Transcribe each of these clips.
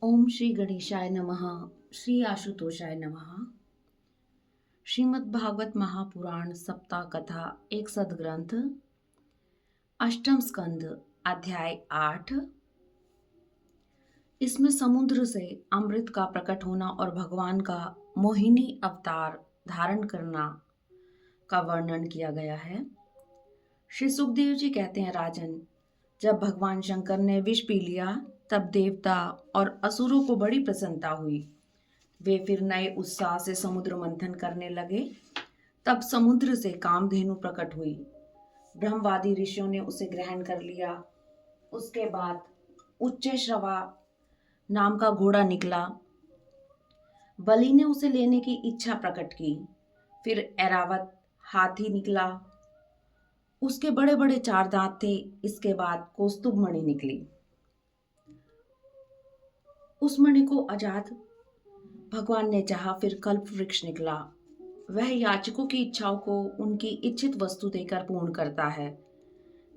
ओम श्री गणेशाय नमः। श्री आशुतोषाय नमः। श्रीमद् भागवत महापुराण सप्ताह कथा एक सदग्रंथ अष्टम स्कंद अध्याय 8। इसमें समुद्र से अमृत का प्रकट होना और भगवान का मोहिनी अवतार धारण करना का वर्णन किया गया है। श्री सुखदेव जी कहते हैं, राजन, जब भगवान शंकर ने विष पी लिया तब देवता और असुरों को बड़ी प्रसन्नता हुई। वे फिर नए उत्साह से समुद्र मंथन करने लगे। तब समुद्र से कामधेनु प्रकट हुई। ब्रह्मवादी ऋषियों ने उसे ग्रहण कर लिया। उसके बाद उच्चैश्रवा नाम का घोड़ा निकला। बलि ने उसे लेने की इच्छा प्रकट की। फिर ऐरावत हाथी निकला। उसके बड़े बड़े 4 दांत थे। इसके बाद कौस्तुभ मणि निकली। उस मणि को आजाद भगवान ने चाहा। फिर कल्प वृक्ष निकला। वह याचकों की इच्छाओं को उनकी इच्छित वस्तु देकर पूर्ण करता है।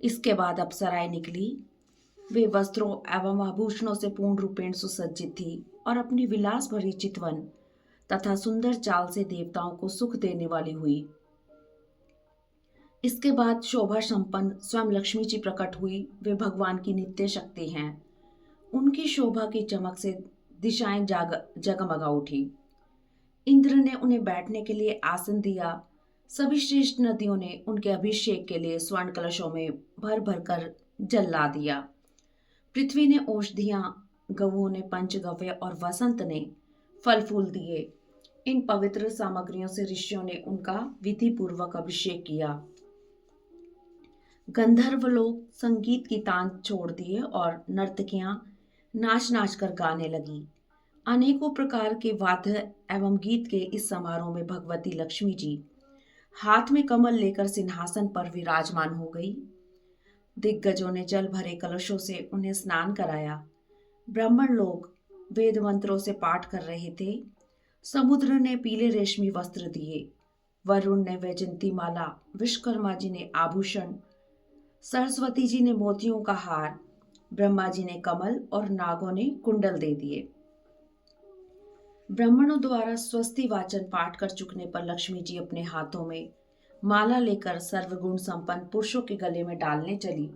इसके बाद अप्सराएं निकली। वे वस्त्रों एवं आभूषणों से पूर्ण रूपेण सुसज्जित थी और अपनी विलास भरी चितवन तथा सुंदर चाल से देवताओं को सुख देने वाली हुई। इसके बाद शोभा संपन्न स्वयं लक्ष्मी जी प्रकट हुई। वे भगवान की नित्य शक्ति हैं। उनकी शोभा की चमक से दिशाएं जगमगा उठी। इंद्र ने उन्हें बैठने के लिए आसन दिया। सभी श्रेष्ठ नदियों ने उनके अभिषेक के लिए स्वर्ण कलशों में भर भर कर जल ला दिया। पृथ्वी ने औषधियां, गवों ने पंचगव्य और वसंत ने फल फूल दिए। इन पवित्र सामग्रियों से ऋषियों ने उनका विधि पूर्वक अभिषेक किया। गंधर्व लोग संगीत की तान छोड़ दिए और नर्तकियां नाच नाच कर गाने लगी। अनेकों प्रकार के वाद्य एवं गीत के इस समारोह में भगवती लक्ष्मी जी हाथ में कमल लेकर सिंहासन पर विराजमान हो गई। दिग्गजों ने जल भरे कलशों से उन्हें स्नान कराया। ब्राह्मण लोग वेद मंत्रों से पाठ कर रहे थे। समुद्र ने पीले रेशमी वस्त्र दिए। वरुण ने वैजंती माला, विश्वकर्मा जी ने आभूषण, सरस्वती जी ने मोतियों का हार, ब्रह्मा जी ने कमल और नागों ने कुंडल दे दिए। ब्राह्मणों द्वारा स्वस्ति वाचन पाठ कर चुकने पर लक्ष्मी जी अपने हाथों में माला लेकर सर्वगुण संपन्न पुरुषों के गले में डालने चली।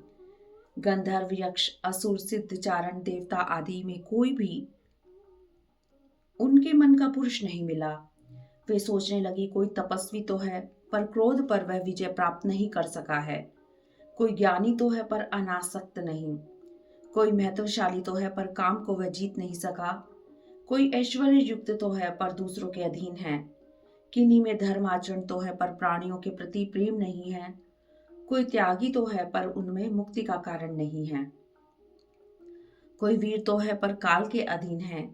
गंधर्व, यक्ष, असुर, सिद्ध, चारण, देवता आदि में कोई भी उनके मन का पुरुष नहीं मिला। वे सोचने लगी, कोई तपस्वी तो है पर क्रोध पर वह विजय प्राप्त नहीं कर सका है। कोई ज्ञानी तो है पर अनासक्त नहीं। कोई महत्वशाली तो है पर काम को वह जीत नहीं सका। कोई ऐश्वर्य युक्त तो है पर दूसरों के अधीन है। किन्हीं में धर्म आचरण तो है पर प्राणियों के प्रति प्रेम नहीं है। कोई त्यागी तो है पर उनमें मुक्ति का कारण नहीं है। कोई वीर तो है पर काल के अधीन है।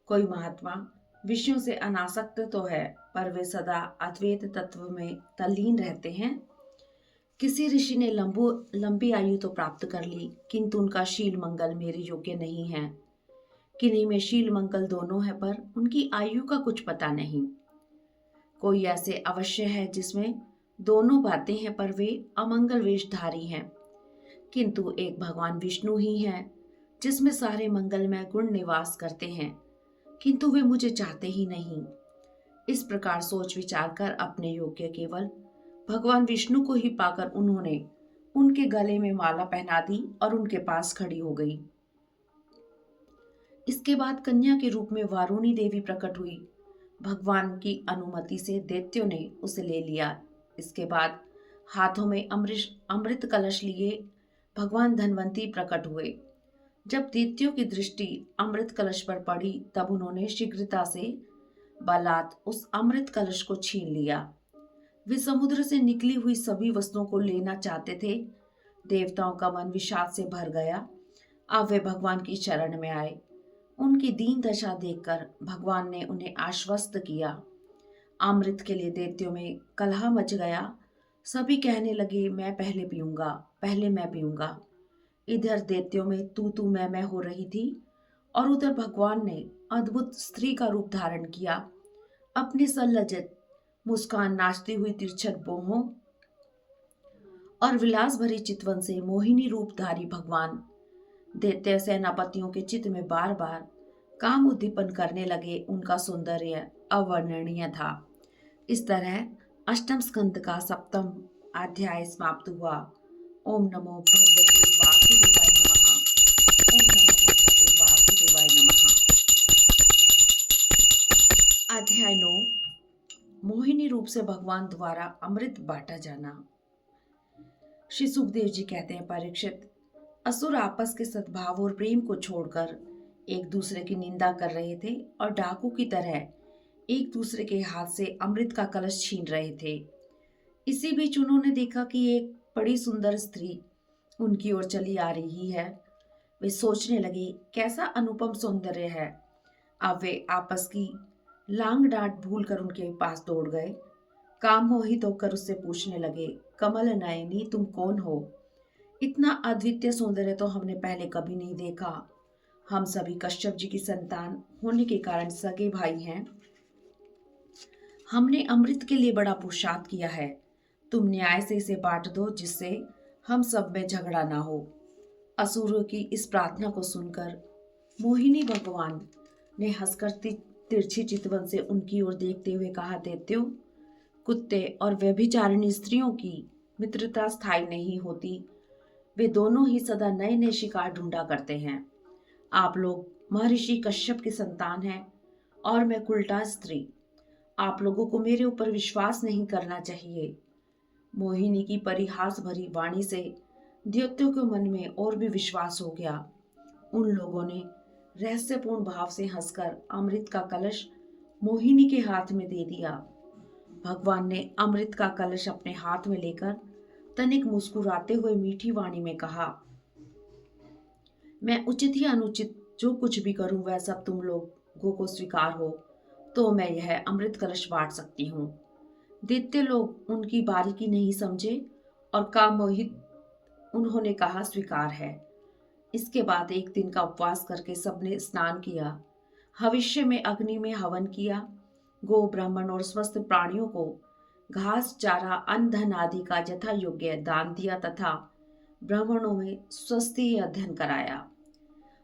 कोई महात्मा विषयों से अनासक्त तो है पर वे सदा अद्वैत तत्व में तल्लीन रहते हैं। किसी ऋषि ने लंबी आयु तो प्राप्त कर ली, किंतु उनका शील मंगल मेरे योग्य नहीं है। किन्हीं में शील मंगल दोनों है पर उनकी आयु का कुछ पता नहीं। कोई ऐसे अवश्य है जिसमें दोनों बातें हैं पर वे अमंगल वेशधारी हैं। किंतु एक भगवान विष्णु ही हैं जिसमें सारे मंगलमय गुण निवास करते हैं, किंतु वे मुझे चाहते ही नहीं। इस प्रकार सोच विचार कर अपने योग्य केवल भगवान विष्णु को ही पाकर उन्होंने उनके गले में माला पहना दी और उनके पास खड़ी हो गई। इसके बाद कन्या के रूप में वारुणी देवी प्रकट हुई। भगवान की अनुमति से दैत्यों ने उसे ले लिया। इसके बाद हाथों में अमृत कलश लिए भगवान धनवंती प्रकट हुए। जब दैत्यों की दृष्टि अमृत कलश पर पड़ी तब उन्होंने शीघ्रता से बलात् उस अमृत कलश को छीन लिया। वे समुद्र से निकली हुई सभी वस्तुओं को लेना चाहते थे। देवताओं का मन विषाद से भर गया। अब वे भगवान की शरण में आए। उनकी दीन दशा देखकर भगवान ने उन्हें आश्वस्त किया। अमृत के लिए दैत्यों में कलह मच गया। सभी कहने लगे, मैं पहले पीऊंगा, पहले मैं पीऊंगा। इधर दैत्यों में तू मैं हो रही थी और उधर भगवान ने अद्भुत स्त्री का रूप धारण किया। अपनी सल्लजित मुस्कान, नाचती हुई तिरछत बाहों और विलास भरी चितवन से मोहिनी रूपधारी भगवान दैत्य सेनापतियों के चित्त में बार बार काम उद्दीपन करने लगे। उनका सौंदर्य अवर्णनीय था। इस तरह अष्टम स्कंद का सप्तम अध्याय समाप्त हुआ। ओम नमो भगवते वासुदेवाय नमः। ओम नमो भगवते वासुदेवाय नमः। अध्याय 9, मोहिनी रूप से भगवान द्वारा अमृत बांटा जाना। श्री सुखदेव जी कहते हैं, परीक्षित, असुर आपस के सद्भाव और प्रेम को छोड़कर एक दूसरे की निंदा कर रहे थे और डाकू की तरह एक दूसरे के हाथ से अमृत का कलश छीन रहे थे। इसी बीच उन्होंने देखा कि एक बड़ी सुंदर स्त्री उनकी ओर चली आ रही है। वे सोचने लगे, कैसा अनुपम सौंदर्य है। अब वे आपस की लांग डांट भूलकर उनके पास दौड़ गए। काम मोहित होकर उससे पूछने लगे, कमल नयनी, तुम कौन हो? इतना अद्वितीय सौंदर्य तो हमने पहले कभी नहीं देखा। हम सभी कश्यप जी की संतान होने के कारण सगे भाई हैं। हमने अमृत के लिए बड़ा पुरुषार्थ किया है। तुम न्याय से इसे बांट दो, जिससे हम सब में झगड़ा ना हो। असुरों की इस प्रार्थना को सुनकर मोहिनी भगवान ने हंसकर तिरछी चितवन से उनकी ओर देखते हुए कहा, दैत्यो, कुत्ते और व्यभिचारिणी स्त्रियों की मित्रता स्थायी नहीं होती। वे दोनों ही सदा नए नए शिकार ढूंढा करते हैं। आप लोग महर्षि कश्यप की संतान हैं और मैं कुलटा स्त्री। आप लोगों को मेरे ऊपर विश्वास नहीं करना चाहिए। मोहिनी की परिहास भरी वाणी से दैत्यों के मन में और भी विश्वास हो गया। उन लोगों ने रहस्यपूर्ण भाव से हंसकर अमृत का कलश मोहिनी के हाथ में दे दिया। भगवान ने अमृत का कलश अपने हाथ में लेकर तनिक मुस्कुराते हुए मीठी वाणी में कहा, मैं उचित या अनुचित जो कुछ भी करूं वह सब तुम लोगों को स्वीकार हो तो मैं यह अमृत कलश बांट सकती हूँ। दैत्य लोग उनकी बारीकी नहीं समझे और काम मोहित उन्होंने कहा, स्वीकार है। इसके बाद एक दिन का उपवास करके सबने स्नान किया, भविष्य में अग्नि में हवन किया, गो ब्राह्मण और स्वस्थ प्राणियों को घास चारा अन्न धन आदि का यथा योग्य दान दिया तथा ब्राह्मणों में स्वस्ति अध्ययन कराया।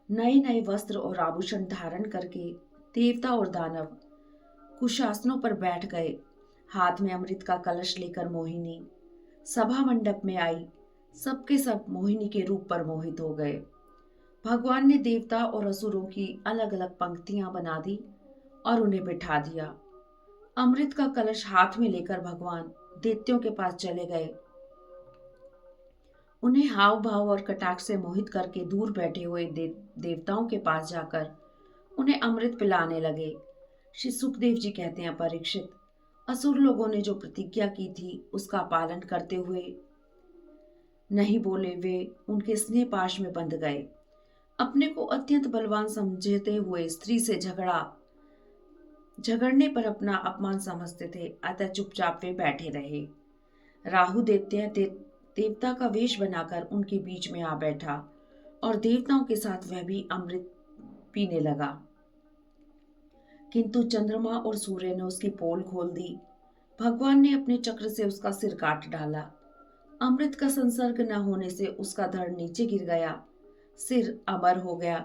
नए नए वस्त्र और आभूषण धारण करके देवता और दानव कुशासनों पर बैठ गए। हाथ में अमृत का कलश लेकर मोहिनी सभा मंडप में आई। सबके सब मोहिनी के रूप पर मोहित हो गए। भगवान ने देवता और असुरों की अलग अलग पंक्तियां बना दी और उन्हें बिठा दिया। अमृत का कलश हाथ में लेकर भगवान दैत्यों के पास चले गए। उन्हें हाव भाव और कटाक्ष से मोहित करके दूर बैठे हुए देवताओं के पास जाकर उन्हें अमृत पिलाने लगे। श्री सुखदेव जी कहते हैं, परीक्षित, असुर लोगों ने जो प्रतिज्ञा की थी उसका पालन करते हुए नहीं बोले वे उनके स्नेह पाश में बंध गए। अपने को अत्यंत बलवान समझते हुए स्त्री से झगड़ने पर अपना अपमान समझते थे, अतः चुपचाप वे बैठे रहे। राहु देवता का वेश बनाकर उनके बीच में आ बैठा और देवताओं के साथ वह भी अमृत पीने लगा। किंतु चंद्रमा और सूर्य ने उसकी पोल खोल दी। भगवान ने अपने चक्र से उसका सिर काट डाला। अमृत का संसर्ग न होने से उसका धड़ नीचे गिर गया, सिर अमर हो गया।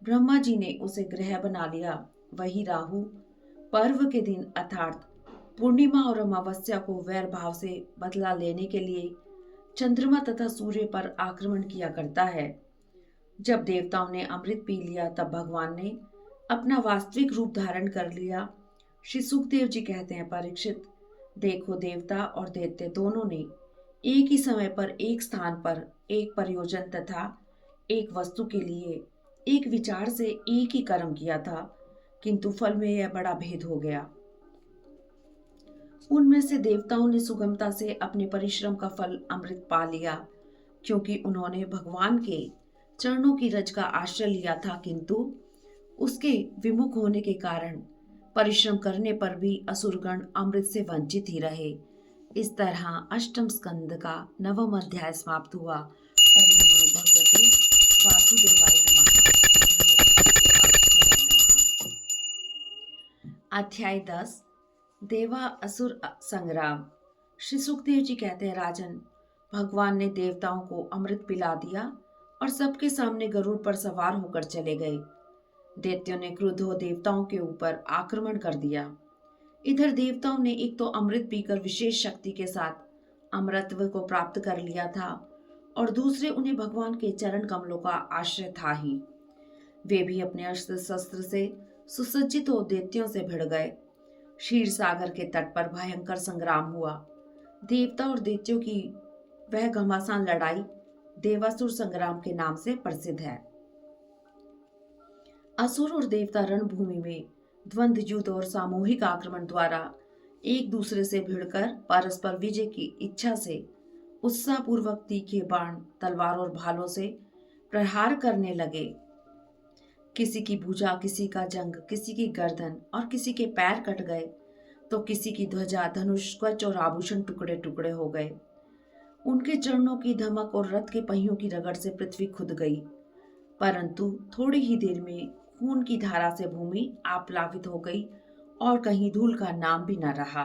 ब्रह्मा जी ने उसे ग्रह बना लिया। वही राहु पर्व के दिन अर्थात पूर्णिमा और अमावस्या को वैर भाव से बदला लेने के लिए चंद्रमा तथा सूर्य पर आक्रमण किया करता है। जब देवताओं ने अमृत पी लिया तब भगवान ने अपना वास्तविक रूप धारण कर लिया। श्री सुखदेव जी कहते हैं, परीक्षित, देखो, देवता और दैत्य दोनों ने एक ही समय पर एक स्थान पर एक प्रयोजन तथा एक वस्तु के लिए एक विचार से एक ही कर्म किया था, किंतु फल में यह बड़ा भेद हो गया। उनमें से देवताओं ने सुगमता से अपने परिश्रम का फल अमृत पा लिया, क्योंकि उन्होंने भगवान के चरणों की रज का आश्रय लिया था, किंतु उसके विमुख होने के कारण परिश्रम करने पर भी असुरगण अमृत से वंचित ही रहे। इस तरह अष्टम स्कंद का 9वां अध्याय समाप्त हुआ। ओम नमो भगवते वासुदेवाय नमः। अध्याय 10, देवा असुर संग्राम। श्री सुखदेव जी कहते हैं, राजन, भगवान ने देवताओं को अमृत पिला दिया और सबके सामने गरुड़ पर सवार होकर चले गए। दैत्यों ने क्रुद्ध हो देवताओं के ऊपर आक्रमण कर दिया। इधर देवताओं ने एक तो अमृत पीकर विशेष शक्ति के साथ अमरत्व को प्राप्त कर लिया था और दूसरे उन्हें भगवान के चरण कमलों का आश्रय था ही। वे भी अपने अस्त्र शस्त्र से सुसज्जित हो दैत्यों से भिड़ गए। क्षीर सागर के तट पर भयंकर संग्राम हुआ। देवता और दैत्यों की वह घमासान लड़ाई देवासुर संग्राम के नाम से प्रसिद्ध है। असुर और देवता रणभूमि में द्वंद्व युद्ध और सामूहिक आक्रमण द्वारा एक दूसरे से भिड़कर परस्पर विजय की इच्छा से उत्साहपूर्वक तीखे बाण, तलवार और भालों से प्रहार करने लगे। किसी की भुजा, किसी का जंग, किसी की गर्दन और किसी के पैर कट गए, तो किसी की ध्वजा, धनुष, कवच और आभूषण टुकड़े टुकड़े हो गए। उनके चरणों की धमक और रथ के पहियों की रगड़ से पृथ्वी खुद गई, परंतु थोड़ी ही देर में खून की धारा से भूमि आप्लावित हो गई और कहीं धूल का नाम भी न रहा।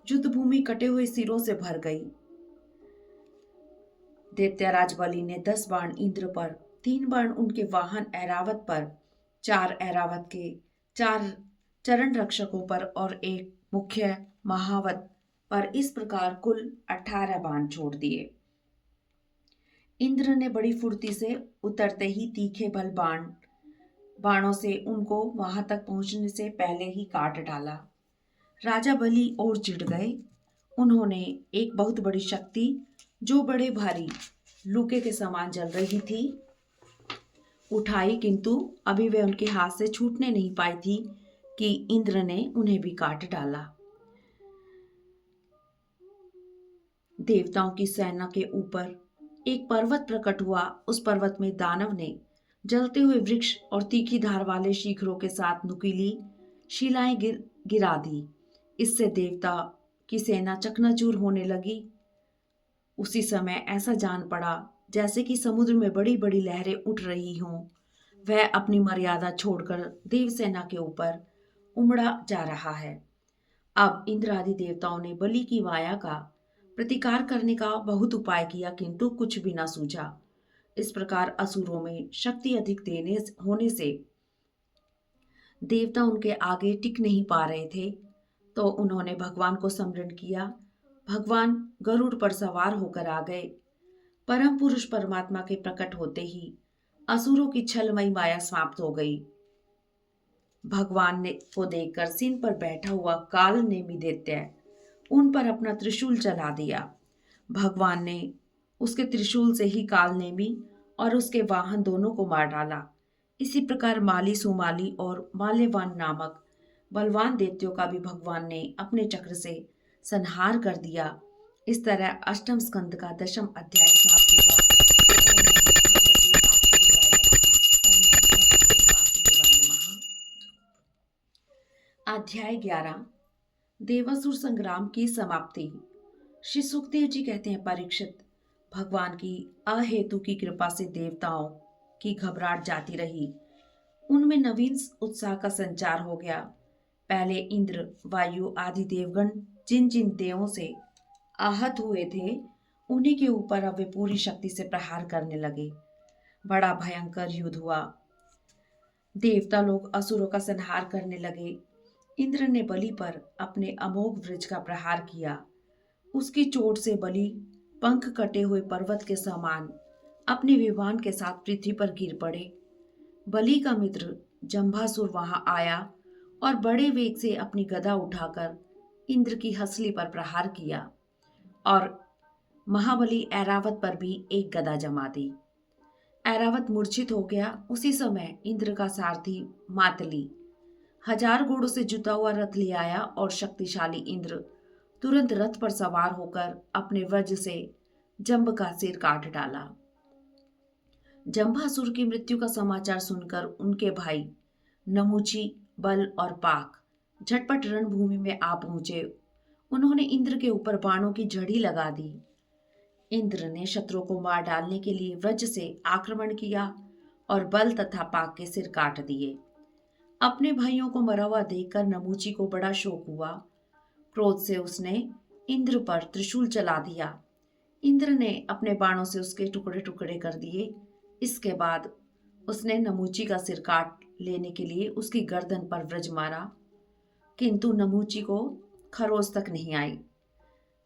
युद्ध भूमि कटे हुए सिरों से भर गई। दैत्यराज बलि ने 10 बाण इंद्र पर, 3 बाण उनके वाहन ऐरावत पर, 4 ऐरावत के 4 चरण रक्षकों पर और एक मुख्य महावत पर इस प्रकार कुल 18 बाण छोड़ दिए। इंद्र ने बड़ी फुर्ती से उतरते ही तीखे बाणों से उनको वहां तक पहुंचने से पहले ही काट डाला। राजा बलि और चिढ़ गए। उन्होंने एक बहुत बड़ी शक्ति, जो बड़े भारी लूके के समान जल रही थी, उठाई, किंतु अभी वे उनके हाथ से छूटने नहीं पाई थी कि इंद्र ने उन्हें भी काट डाला। देवताओं की सेना के ऊपर एक पर्वत प्रकट हुआ। उस पर्वत में दानव ने जलते हुए वृक्ष और तीखी धार वाले शिखरों के साथ नुकीली शिलाएं गिरा दी। इससे देवता की सेना चकनाचूर होने लगी। उसी समय ऐसा जान पड़ा जैसे कि समुद्र में बड़ी बड़ी लहरें उठ रही हों। वह अपनी मर्यादा छोड़कर देवसेना के ऊपर उमड़ा जा रहा है। अब इंद्र आदि देवताओं ने बलि की माया का प्रतिकार करने का बहुत उपाय किया, किंतु कुछ भी न सूझा। इस प्रकार असुरों में शक्ति अधिक होने से देवता उनके आगे टिक नहीं पा रहे थे, तो उन्होंने भगवान को स्मरण किया। भगवान गरुड़ पर सवार होकर आ गए। परम पुरुष परमात्मा के प्रकट होते ही असुरों की छलमयी माया समाप्त हो गई। भगवान ने को देखकर सिंह पर बैठा हुआ काल नेमी दैत्य उन पर अपना त्रिशूल चला दिया। भगवान ने उसके त्रिशूल से ही काल नेमी और उसके वाहन दोनों को मार डाला। इसी प्रकार माली, सुमाली और माल्यवान नामक बलवान दैत्यों का भी भगवान ने अपने चक्र से संहार कर दिया। इस तरह अष्टम स्कंद का 10वां अध्याय समाप्त हुआ। ओम नमो भगवते वासुदेवाय नमः। ओम नमो भगवते वासुदेवाय नमः। अध्याय 11, देवासुर संग्राम की समाप्ति। श्री सुखदेव जी कहते हैं, परीक्षित, भगवान की अहेतु की कृपा से देवताओं की घबराहट जाती रही। उनमें नवीन उत्साह का संचार हो गया। पहले इंद्र, वायु आदि देवगण जिन जिन देवों से आहत हुए थे, उन्हीं के ऊपर अब वे पूरी शक्ति से प्रहार करने लगे। बड़ा भयंकर युद्ध हुआ। देवता लोग असुरों का संहार करने लगे। इंद्र ने बलि पर अपने अमोघ वज्र का प्रहार किया। उसकी चोट से बलि पंख कटे हुए पर्वत के समान अपने विमान के साथ पृथ्वी पर गिर पड़े। बलि का मित्र जंभासुर वहां आया और बड़े वेग से अपनी गदा उठाकर इंद्र की हंसली पर प्रहार किया और महाबली ऐरावत पर भी एक गदा जमा दी। ऐरावत मूर्छित हो गया। उसी समय इंद्र का सारथी मातली 1000 घोड़ों से जुता हुआ रथ ले आया और शक्तिशाली इंद्र तुरंत रथ पर सवार होकर अपने वज्र से जंब का सिर काट डाला। जंभासुर की मृत्यु का समाचार सुनकर उनके भाई नमूची, बल और पाक झटपट रणभूमि में आ पहुंचे। उन्होंने इंद्र के ऊपर बाणों की झड़ी लगा दी। इंद्र ने शत्रुओं को मार डालने के लिए वज्र से आक्रमण किया और बल तथा पाक के सिर काट दिए। अपने भाइयों को मरा हुआ देखकर नमूची को बड़ा शोक हुआ। क्रोध से उसने इंद्र पर त्रिशूल चला दिया। इंद्र ने अपने बाणों से उसके टुकड़े टुकड़े कर दिए। इसके बाद उसने नमूची का सिर काट लेने के लिए उसकी गर्दन पर व्रज मारा, किंतु नमूची को खरोच तक नहीं आई।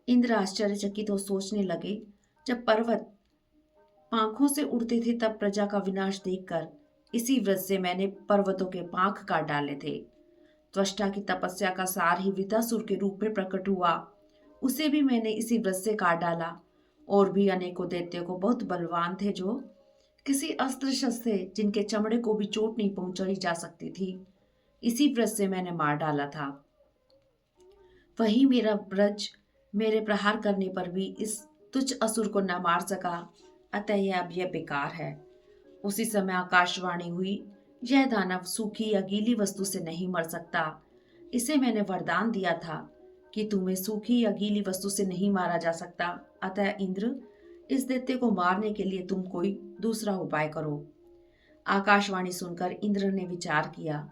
इंद्र आश्चर्यचकित हो सोचने लगे, जब पर्वत पांखों से उड़ते थे तब प्रजा का विनाश देखकर इसी व्रत से मैंने पर्वतों के पांख काट डाले थे। त्वष्टा की तपस्या का सार ही वृतासुर के रूप में प्रकट हुआ, उसे भी मैंने इसी व्रत से काट डाला। और भी अनेकों दैत्य को बहुत बलवान थे जो किसी अस्त्र शस्त्र से जिनके चमड़े को भी चोट नहीं पहुंचाई जा सकती थी, इसी व्रत से मैंने मार डाला था। वही मेरा व्रज मेरे प्रहार करने पर भी इस तुच्छ असुर को न मार सका, अतः यह बेकार है। उसी समय आकाशवाणी हुई, यह दानव सूखी या गीली वस्तु से नहीं मर सकता। इसे मैंने वरदान दिया था कि तुम्हें सूखी या गीली वस्तु से नहीं मारा जा सकता, अतः इंद्र इस दैत्य को मारने के लिए तुम कोई दूसरा उपाय करो। आकाशवाणी सुनकर इंद्र ने विचार किया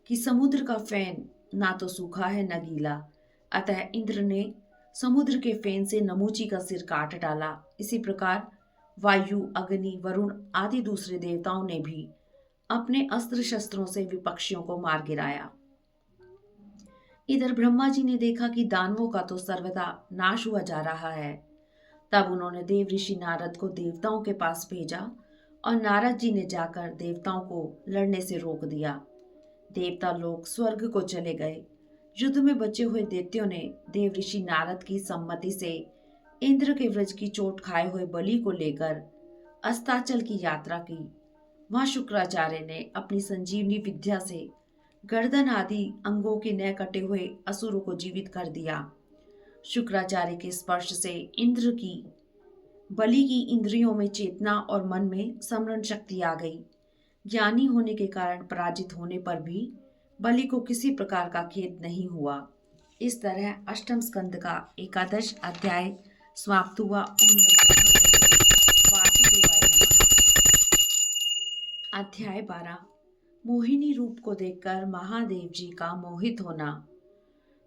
कि समुद्र का फेन ना तो सूखा है न गीला, अतः इंद्र ने समुद्र के फेन से नमूची का सिर काट डाला। इसी प्रकार वायु, अग्नि, वरुण आदि दूसरे देवताओं ने भी अपने अस्त्र शस्त्रों से विपक्षियों को मार गिराया। इधर ब्रह्मा जी ने देखा कि दानवों का तो सर्वदा नाश हुआ जा रहा है। तब उन्होंने देव ऋषि नारद को देवताओं के पास भेजा और नारद जी ने जाकर देवताओं को लड़ने से रोक दिया। देवता लोग स्वर्ग को चले गए। युद्ध में बचे हुए दैत्यों ने देव ऋषि नारद की सम्मति से इंद्र के व्रज की चोट खाए हुए बलि को लेकर अस्ताचल की यात्रा की। वहां शुक्राचार्य ने अपनी संजीवनी विद्या से गर्दन आदि अंगों के न कटे हुए असुरों को जीवित कर दिया। शुक्राचार्य के स्पर्श से इंद्र की बलि की इंद्रियों में चेतना और मन में स्मरण शक्ति आ गई। ज्ञानी होने के कारण पराजित होने पर भी बलि को किसी प्रकार का खेद नहीं हुआ। इस तरह अष्टम स्कंद का 11 अध्याय समाप्त हुआ। ओम नमो भगवते वासुदेवाय नमः। अध्याय 12 मोहिनी रूप को देखकर महादेव जी का मोहित होना।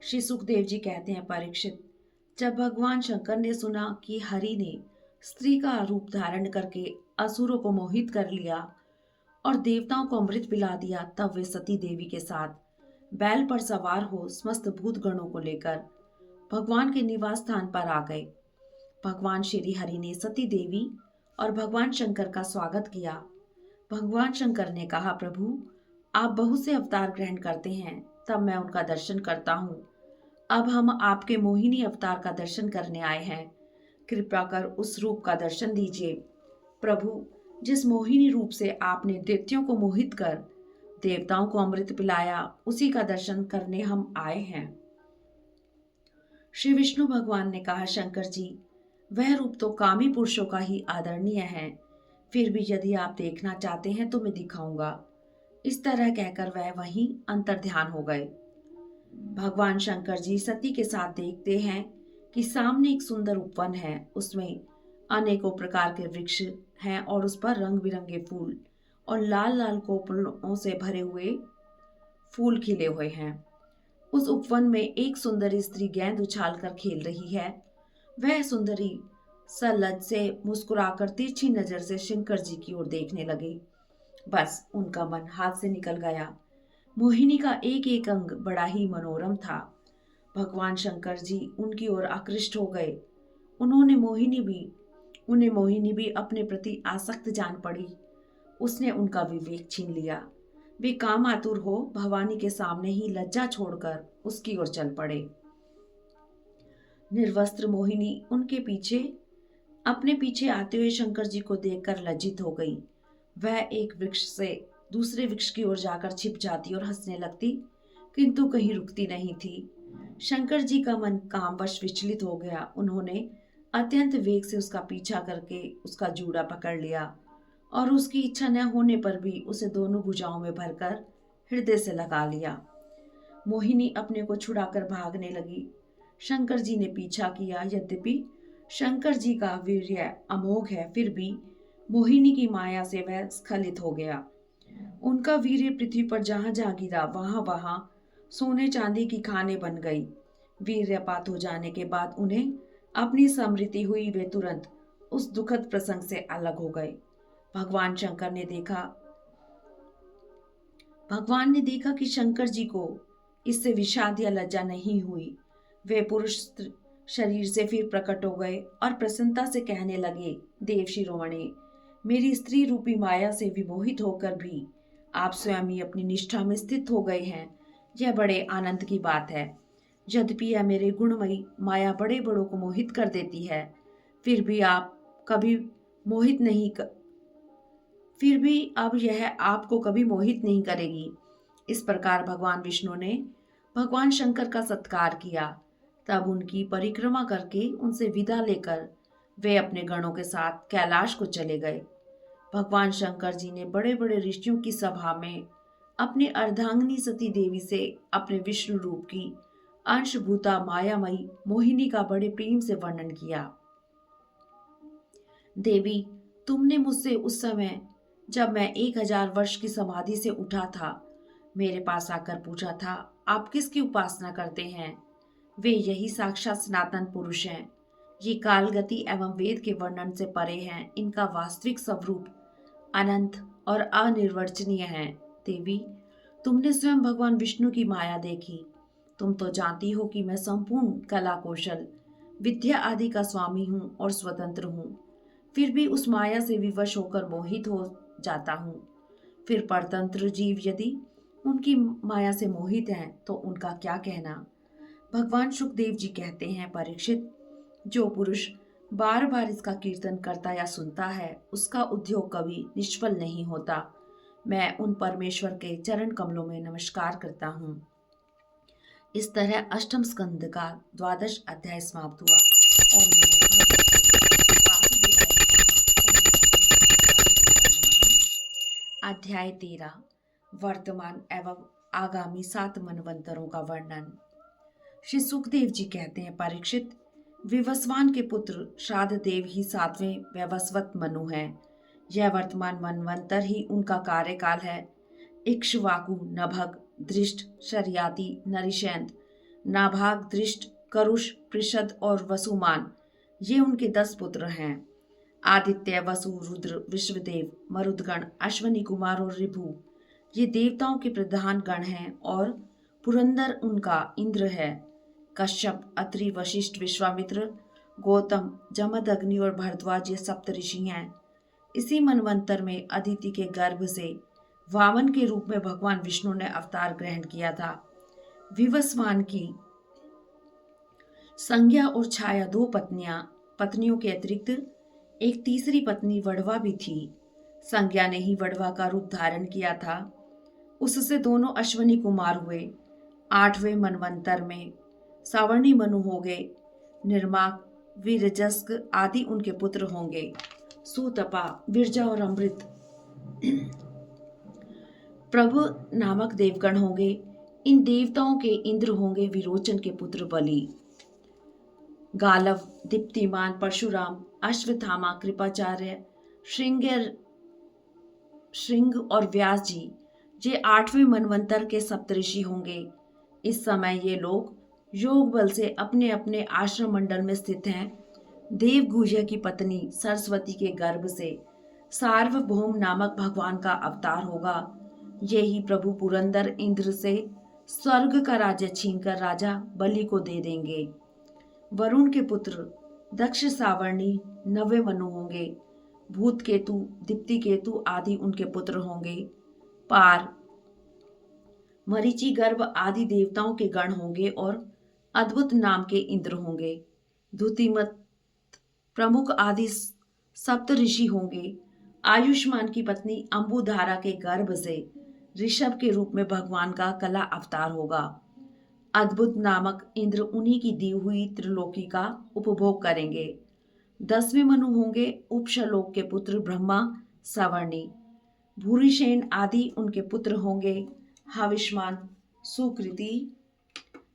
श्री सुखदेव जी कहते हैं, परीक्षित, जब भगवान शंकर ने सुना कि हरि ने स्त्री का रूप धारण करके असुरों को मोहित कर लिया और देवताओं को अमृत पिला दिया, तब वे सती देवी के साथ बैल पर सवार हो समस्त भूत गणों को लेकर भगवान के निवास स्थान पर आ गए। भगवान श्री हरि ने सती देवी और भगवान शंकर का स्वागत किया। भगवान शंकर ने कहा, प्रभु, आप बहुत से अवतार ग्रहण करते हैं, तब मैं उनका दर्शन करता हूँ। अब हम आपके मोहिनी अवतार का दर्शन करने आए हैं। कृपया कर उस रूप का दर्शन दीजिए। प्रभु, जिस मोहिनी रूप से आपने दैत्यों को मोहित कर देवताओं को अमृत पिलाया, उसी का दर्शन करने हम आए हैं। श्री विष्णु भगवान ने कहा, शंकर जी, वह रूप तो कामी पुरुषों का ही आदरणीय है, फिर भी यदि आप देखना चाहते हैं तो मैं दिखाऊंगा। इस तरह कहकर वह वहीं अंतर्ध्यान हो गए। भगवान शंकर जी सती के साथ देखते हैं कि सामने एक सुंदर उपवन है। उसमें अनेकों प्रकार के वृक्ष हैं और उस पर रंग बिरंगे फूल और लाल लाल कोपलों से भरे हुए फूल खिले हुए हैं। उस उपवन में एक सुंदरी स्त्री गेंद उछालकर खेल रही है। वह सुंदरी सलज्ज से मुस्कुराकर तिरछी नजर से शंकर जी की ओर देखने लगी। बस उनका मन हाथ से निकल गया। मोहिनी का एक एक अंग बड़ा ही मनोरम था। भगवान शंकर जी उनकी ओर आकृष्ट हो गए। उन्हें मोहिनी भी अपने प्रति आसक्त जान पड़ी। उसने उनका विवेक छीन लिया। वे काम आतुर हो भवानी के सामने ही लज्जा छोड़कर उसकी ओर चल पड़े। निर्वस्त्र मोहिनी उनके पीछे अपने पीछे आते हुए शंकर जी को देखकर लज्जित हो गई। वह एक वृक्ष से दूसरे वृक्ष की ओर जाकर छिप जाती और हंसने लगती, किंतु कहीं रुकती नहीं थी। शंकर जी का मन कामवश विचलित हो गया। उन्होंने अत्यंत वेग से उसका पीछा करके उसका जूड़ा पकड़ लिया और उसकी इच्छा न होने पर भी उसे दोनों भुजाओं में भरकर हृदय से लगा लिया। मोहिनी अपने को छुड़ाकर भागने लगी। शंकर जी ने पीछा किया। यद्यपि शंकर जी का वीर्य अमोघ है, फिर भी मोहिनी की माया से वह स्खलित हो गया। उनका वीर्य पृथ्वी पर जहां जहां गिरा वहां वहां सोने चांदी की खाने बन गई। वीर्यपात हो जाने के बाद उन्हें अपनी स्मृति हुई। वे तुरंत उस दुखद प्रसंग से अलग हो गए। भगवान शंकर ने देखा भगवान ने देखा कि शंकर जी को इससे विषाद या लज्जा नहीं हुई। वे पुरुष शरीर से फिर प्रकट हो गए और प्रसन्नता से कहने लगे, देव शिरोमणि, मेरी स्त्री रूपी माया से विमोहित होकर भी आप स्वयं ही अपनी निष्ठा में स्थित हो गए हैं। यह बड़े आनंद की बात है। यद्यपि यह मेरे गुणमयी माया बड़े बड़ों को मोहित कर देती है, फिर भी आप कभी मोहित नहीं कर, फिर भी अब यह आपको कभी मोहित नहीं करेगी। इस प्रकार भगवान विष्णु ने भगवान शंकर का सत्कार किया। तब उनकी परिक्रमा करके उनसे विदा लेकर वे अपने गणों के साथ कैलाश को चले गए। भगवान शंकर जी ने बड़े बड़े ऋषियों की सभा में अपने अर्धांगिनी सती देवी से अपने विष्णु रूप की अंशभूता मायामयी मोहिनी का बड़े प्रेम से वर्णन किया। देवी, तुमने मुझसे उस समय जब मैं 1000 वर्ष की समाधि से उठा था, मेरे पास आकर पूछा था, आप किसकी उपासना करते हैं? वे यही साक्षात सनातन पुरुष हैं। ये कालगति एवं वेद के वर्णन से परे हैं। इनका वास्तविक स्वरूप अनंत और अनिर्वचनीय है। देवी, तुमने स्वयं भगवान विष्णु की माया देखी। तुम तो जानती हो कि मैं संपूर्ण कला कौशल विद्या आदि का स्वामी हूँ और स्वतंत्र हूँ। फिर भी उस माया से विवश होकर मोहित हो जाता हूँ। फिर परतंत्र जीव यदि उनकी माया से मोहित हैं तो उनका क्या कहना। भगवान सुखदेव जी कहते हैं, परीक्षित, जो पुरुष बार बार इसका कीर्तन करता या सुनता है, उसका उद्योग कभी निष्फल नहीं होता। मैं उन परमेश्वर के चरण कमलों में नमस्कार करता हूँ। इस तरह अष्टम स्कंद का 12वां अध्याय समाप्त हुआ। ओम नमो भगवते वासुदेवाय नमः। ओम नमो भगवते वासुदेवाय नमः। अध्याय 13, वर्तमान एवं आगामी 7 मनवंतरों का वर्णन। श्री सुखदेव जी कहते हैं, परीक्षित, विवस्वान के पुत्र श्राद्ध देव ही 7वें वैवस्वत मनु हैं। यह वर्तमान मनवंतर ही उनका कार्यकाल है। इक्ष्वाकु, नभग, दृष्ट, शर्याति, नरिशैंत, नाभाग, दृष्ट, करुष, पृषद और वसुमान, ये उनके 10 पुत्र हैं। आदित्य, वसु, रुद्र, विश्वदेव, मरुदगण, अश्वनी कुमार और रिभु, ये देवताओं के प्रधान गण हैं और पुरंदर उनका इंद्र है। कश्यप, अत्रि, वशिष्ठ, विश्वामित्र, गौतम, जमदग्नि और भरद्वाज ये सप्तऋषि हैं। इसी मनवंतर में अदिति के गर्भ से वामन के रूप में भगवान विष्णु ने अवतार ग्रहण किया था। विवस्वान की संज्ञा और छाया 2 पत्नियों के अतिरिक्त एक तीसरी पत्नी वड़वा भी थी। संज्ञा ने ही वड़वा का रूप धारण किया था। उससे दोनों अश्वनी कुमार हुए। 8वें मनवंतर में सावर्णी मनु होंगे। निर्माक, वीरजस्क आदि उनके पुत्र होंगे। सुतपा, विरजा और अमृत प्रभु नामक देवगण होंगे। इन देवताओं के इंद्र होंगे विरोचन के पुत्र बलि। गालव, दीप्तिमान, परशुराम, अश्वत्थामा, कृपाचार्य, श्रृंग और व्यास जी, ये 8वें मनवंतर के सप्तऋषि होंगे। इस समय ये लोग योग बल से अपने अपने आश्रम मंडल में स्थित हैं। देवगुह्य की पत्नी सरस्वती के गर्भ से सार्वभौम नामक भगवान का अवतार होगा। ये ही प्रभु पुरंदर इंद्र से स्वर्ग का राज्य छीनकर राजा बलि को दे देंगे। वरुण के पुत्र दक्ष, सावर्णी 9वें मनु होंगे। भूत केतु, दीप्ति केतु आदि उनके पुत्र होंगे। पार, मरीचि, गर्भ आदि देवताओं के गण होंगे और अद्भुत नाम के इंद्र होंगे। धुतिमत, प्रमुख आदि सप्त ऋषि होंगे। आयुष्मान की पत्नी अंबुधारा के गर्भ से ऋषभ के रूप में भगवान का कला अवतार होगा। अद्भुत नामक इंद्र उन्हीं की दी हुई त्रिलोकी का उपभोग करेंगे। 10वें मनु होंगे उपशलोक के पुत्र ब्रह्मा, सवर्णी। भूरिशेन आदि उनके पुत्र होंगे। हविष्मान, सुकृति,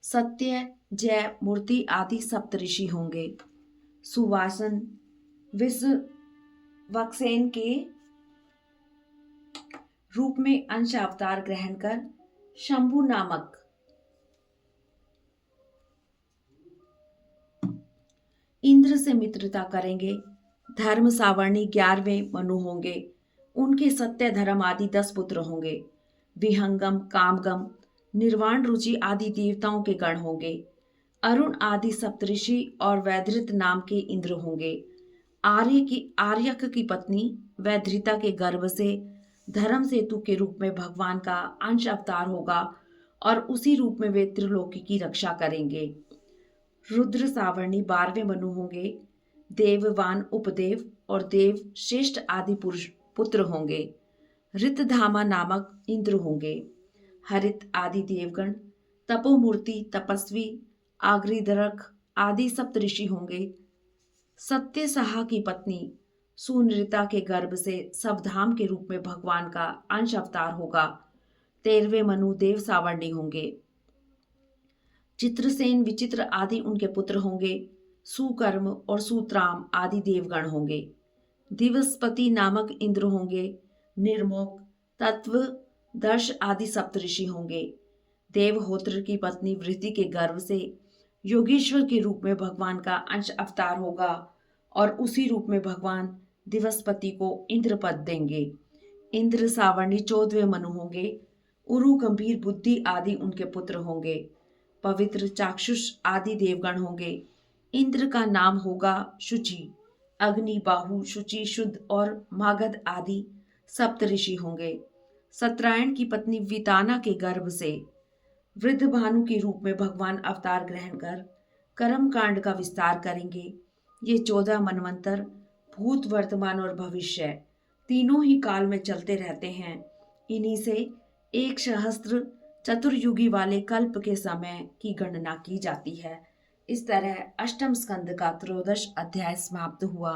सत्य, जय, मूर्ति आदि सप्तऋषि होंगे। सुवासन, विश्वक्सेन के रूप में अंश अवतार ग्रहण कर शंभु नामक इंद्र से मित्रता करेंगे। धर्म, सावर्णी 11वें मनु होंगे। उनके सत्य, धर्म आदि 10 पुत्र होंगे। विहंगम, कामगम, निर्वाण रुचि आदि देवताओं के गण होंगे। अरुण आदि सप्तऋषि और वैधृत नाम के इंद्र होंगे। आर्यक की पत्नी वैधृता के गर्भ से धर्म सेतु के रूप में भगवान का अंश अवतार होगा और उसी रूप में वे त्रिलोकी की रक्षा करेंगे। रुद्र सावर्णी 12वें मनु होंगे। देववान उपदेव और देव श्रेष्ठ आदि पुरुष पुत्र होंगे। ऋतधामा नामक इंद्र होंगे। हरित आदि देवगण, तपोमूर्ति, तपस्वी, आग्रिदरख आदि सप्तऋषि होंगे। सत्यसहा की पत्नी सुनृता के गर्भ से सवधाम के रूप में भगवान का अंश अवतार होगा। 13वें मनु देव सावर्णी होंगे। चित्रसेन, विचित्र आदि उनके पुत्र होंगे। सुकर्म और सुत्राम आदि देवगण होंगे। दिवसपति नामक इंद्र होंगे। निर्मोक, तत्व, दर्श आदि सप्तऋषि होंगे। देवहोत्र की पत्नी वृद्धि के गर्भ से योगेश्वर के रूप में भगवान का अंश अवतार होगा और उसी रूप में भगवान दिवसपति को इंद्र पद देंगे। इंद्र सावर्णी 14वें मनु होंगे। उरु, गंभीर, बुद्धि आदि उनके पुत्र होंगे। पवित्र, चाक्षुष आदि देवगण होंगे। इंद्र का नाम होगा शुचि। अग्नि, बाहु, शुचि, शुद्ध और मागध आदि सप्तऋषि होंगे। सत्रायण की पत्नी विताना के गर्भ से वृद्ध भानु के रूप में भगवान अवतार ग्रहण कर कर्म कांड का विस्तार करेंगे। ये 14 मनवंतर भूत, वर्तमान और भविष्य तीनों ही काल में चलते रहते हैं। इन्हीं से 1 सहस्त्र चतुर्युगी वाले कल्प के समय की गणना की जाती है। इस तरह अष्टम स्कंद का 13 अध्याय समाप्त हुआ।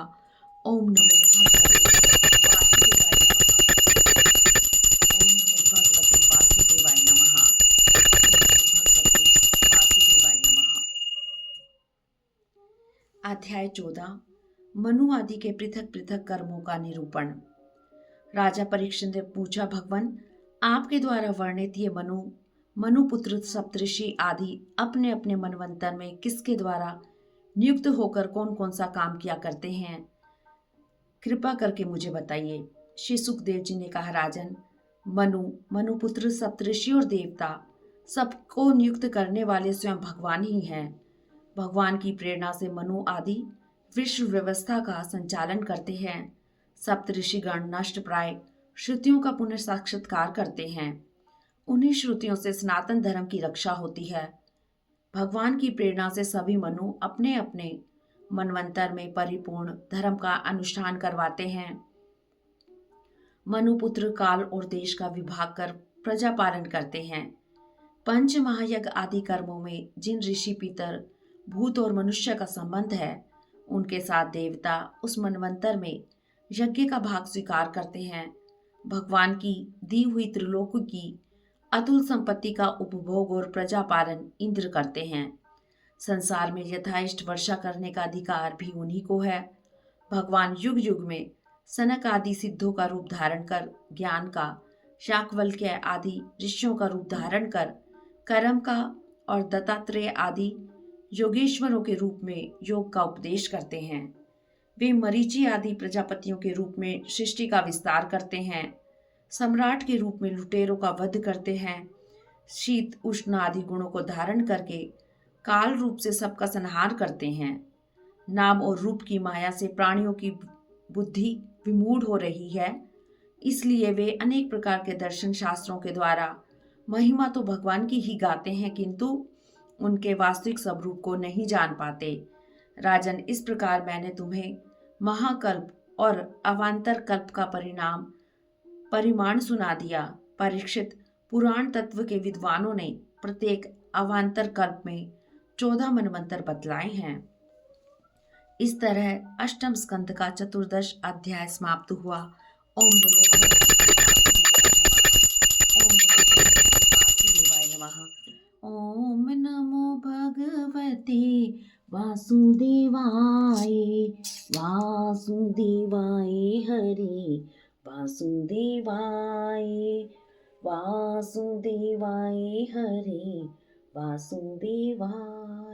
ओम नमो भगवते वासुदेवाय नमः। ओम नमो भगवते वासुदेवाय नमः। ओम नमो भगवते वासुदेवाय नमः। अध्याय 14 मनु आदि के पृथक पृथक कर्मों का निरूपण। राजा परीक्षित ने पूछा, भगवान, आपके द्वारा वर्णित ये मनुपुत्र सप्तऋषि आदि अपने अपने मनवंतर में किसके द्वारा नियुक्त होकर कौन कौन सा काम किया करते हैं, कृपा करके मुझे बताइए। श्री सुखदेव जी ने कहा, राजन, मनुपुत्र सप्तऋषि और देवता सबको नियुक्त करने वाले स्वयं भगवान ही हैं। भगवान की प्रेरणा से मनु आदि विश्व व्यवस्था का संचालन करते हैं। सप्तऋषिगण नष्ट प्राय श्रुतियों का पुनर्साक्षात्कार करते हैं। उन्हीं श्रुतियों से सनातन धर्म की रक्षा होती है। भगवान की प्रेरणा से सभी मनु अपने अपने मनवंतर में परिपूर्ण धर्म का अनुष्ठान करवाते हैं। मनुपुत्र काल और देश का विभाग कर प्रजा पालन करते हैं। पंच महायज्ञ आदि कर्मों में जिन ऋषि, पितर, भूत और मनुष्य का संबंध है, उनके साथ देवता उस मनवंतर में यज्ञ का भाग स्वीकार करते हैं। भगवान की दी हुई त्रिलोक की अतुल संपत्ति का उपभोग और प्रजा पालन इंद्र करते हैं। संसार में यथाइष्ट वर्षा करने का अधिकार भी उन्हीं को है। भगवान युग युग में सनक आदि सिद्धों का रूप धारण कर ज्ञान का, शाकवल्क्य आदि ऋषियों का रूप धारण कर कर्म का और दत्तात्रेय आदि योगेश्वरों के रूप में योग का उपदेश करते हैं। वे मरीचि आदि प्रजापतियों के रूप में सृष्टि का विस्तार करते हैं। सम्राट के रूप में लुटेरों का वध करते हैं। शीत, उष्ण आदि गुणों को धारण करके काल रूप से सबका संहार करते हैं। नाम और रूप की माया से प्राणियों की बुद्धि विमूढ़ हो रही है, इसलिए वे अनेक प्रकार के दर्शन शास्त्रों के द्वारा महिमा तो भगवान की ही गाते हैं, किंतु उनके वास्तविक स्वरूप को नहीं जान पाते। राजन, इस प्रकार मैंने तुम्हें महाकल्प और अवान्तर कल्प का परिमाण सुना दिया। परीक्षित, पुराण तत्व के विद्वानों ने प्रत्येक अवान्तर कल्प में 14 मनवंतर बतलाए हैं। इस तरह अष्टम स्कंद का 14 अध्याय समाप्त हुआ। ओम नमो वासुदेवाय नमः। ओम नमो भगवते वासुदेवाय। वासुदेवाय हरे वासुदेवाय। वासुदेवाय हरे वासुदेवाय।